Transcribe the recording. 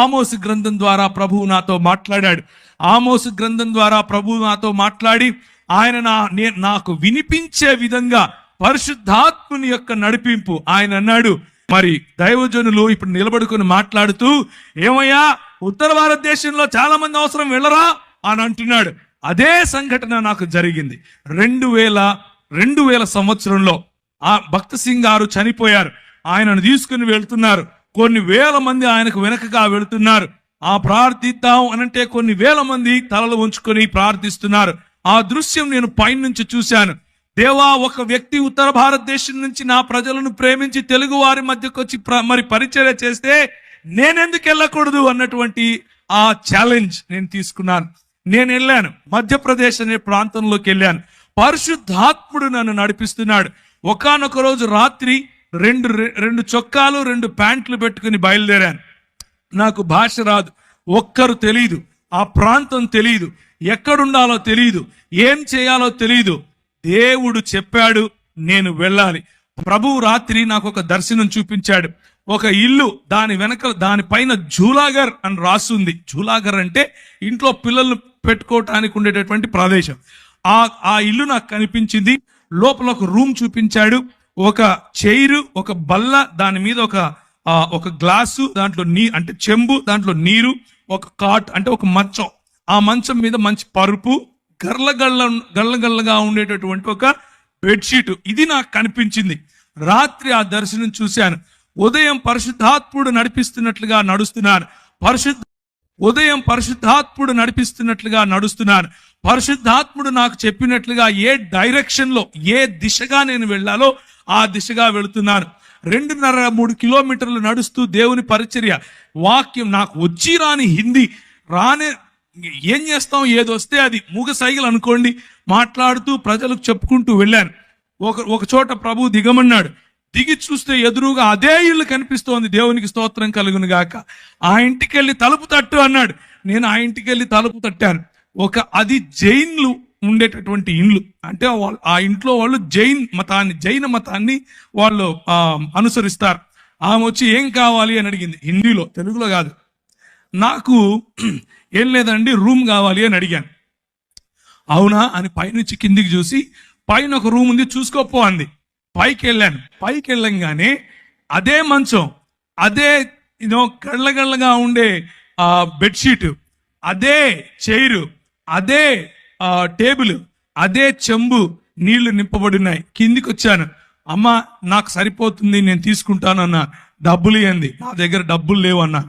ఆమోసు గ్రంథం ద్వారా ప్రభువు నాతో మాట్లాడాడు. ఆమోసు గ్రంథం ద్వారా ప్రభువు నాతో మాట్లాడి ఆయన నాకు వినిపించే విధంగా పరిశుద్ధాత్ముని యొక్క నడిపింపు ఆయన అన్నాడు. మరి దైవజనులు ఇప్పుడు నిలబడుకొని మాట్లాడుతూ, ఏమయ్యా ఉత్తర భారతదేశంలో చాలా మంది అవసరం వెళ్ళరా అని అంటున్నాడు. అదే సంఘటన నాకు జరిగింది. 2000 సంవత్సరంలో ఆ భక్త సింగ్ గారు చనిపోయారు. ఆయనను తీసుకుని వెళ్తున్నారు. కొన్ని వేల మంది ఆయనకు వెనకగా వెళుతున్నారు. ఆ ప్రార్థిద్దాం అనంటే కొన్ని వేల మంది తలలు ఉంచుకొని ప్రార్థిస్తున్నారు. ఆ దృశ్యం నేను పైనుంచి చూశాను. దేవా, ఒక వ్యక్తి ఉత్తర భారతదేశం నుంచి నా ప్రజలను ప్రేమించి తెలుగు వారి మధ్యకు వచ్చి మరి పరిచర్య చేస్తే నేనెందుకు వెళ్ళకూడదు అన్నటువంటి ఆ ఛాలెంజ్ నేను తీసుకున్నాను. నేను వెళ్ళాను. మధ్యప్రదేశ్ అనే ప్రాంతంలోకి వెళ్ళాను. పరిశుద్ధాత్ముడు నన్ను నడిపిస్తున్నాడు. ఒకానొక రోజు రాత్రి రెండు చొక్కాలు 2 ప్యాంట్లు పెట్టుకుని బయలుదేరాను. నాకు భాష రాదు, ఒక్కరు తెలియదు, ఆ ప్రాంతం తెలియదు, ఎక్కడుండాలో తెలియదు, ఏం చేయాలో తెలియదు. దేవుడు చెప్పాడు నేను వెళ్ళాలి. ప్రభువు రాత్రి నాకు ఒక దర్శనం చూపించాడు. ఒక ఇల్లు, దానిపైన జూలాగర్ అని రాస్తుంది. జూలాగర్ అంటే ఇంట్లో పిల్లలు పెట్టుకోవటానికి ఉండేటటువంటి ప్రదేశం. ఆ ఇల్లు నాకు కనిపించింది. లోపల ఒక రూమ్ చూపించాడు. ఒక చైరు, ఒక బల్ల, దాని మీద ఒక గ్లాసు, దాంట్లో అంటే చెంబు, దాంట్లో నీరు, ఒక కాట్ అంటే ఒక మంచం. ఆ మంచం మీద మంచి పరుపు, గల్లగా ఉండేటటువంటి ఒక బెడ్షీట్. ఇది నాకు కనిపించింది. రాత్రి ఆ దర్శనం చూశాను. ఉదయం పరిశుద్ధాత్ముడు నడిపిస్తున్నట్లుగా నడుస్తున్నాను. పరిశుద్ధాత్ముడు నాకు చెప్పినట్లుగా ఏ డైరెక్షన్ లో, ఏ దిశగా నేను వెళ్ళాలో ఆ దిశగా వెళుతున్నాను. 2.5-3 కిలోమీటర్లు నడుస్తూ దేవుని పరిచర్య, వాక్యం. నాకు వచ్చి రాని హిందీ ఏం చేస్తాం, ఏదొస్తే అది మూగ సైగలు అనుకోండి, మాట్లాడుతూ ప్రజలకు చెప్పుకుంటూ వెళ్ళాను. ఒక చోట ప్రభు దిగమన్నాడు. దిగి చూస్తే ఎదురుగా అదే ఇల్లు కనిపిస్తోంది. దేవునికి స్తోత్రం కలుగును గాక. ఆ ఇంటికి వెళ్ళి తలుపు తట్టు అన్నాడు. నేను ఆ ఇంటికి వెళ్ళి తలుపు తట్టాను. అది జైన్లు ఉండేటటువంటి ఇండ్లు. అంటే ఆ ఇంట్లో వాళ్ళు జైన మతాన్ని వాళ్ళు అనుసరిస్తారు. ఆమె వచ్చి ఏం కావాలి అని అడిగింది హిందీలో, తెలుగులో కాదు. నాకు ఏం లేదండి, రూమ్ కావాలి అని అడిగాను. అవునా అని పైనుంచి కిందికి చూసి, పైన ఒక రూమ్ ఉంది చూసుకోపో అంది. పైకి వెళ్ళంగానే అదే మంచం, అదే గళ్ళగా ఉండే బెడ్షీట్, అదే చైరు, అదే టేబుల్, అదే చెంబు, నీళ్లు నింపబడినాయి. కిందికి వచ్చాను. అమ్మ నాకు సరిపోతుంది, నేను తీసుకుంటాను అన్నా. డబ్బులు ఇవ్వండి. నా దగ్గర డబ్బులు లేవు అన్నా.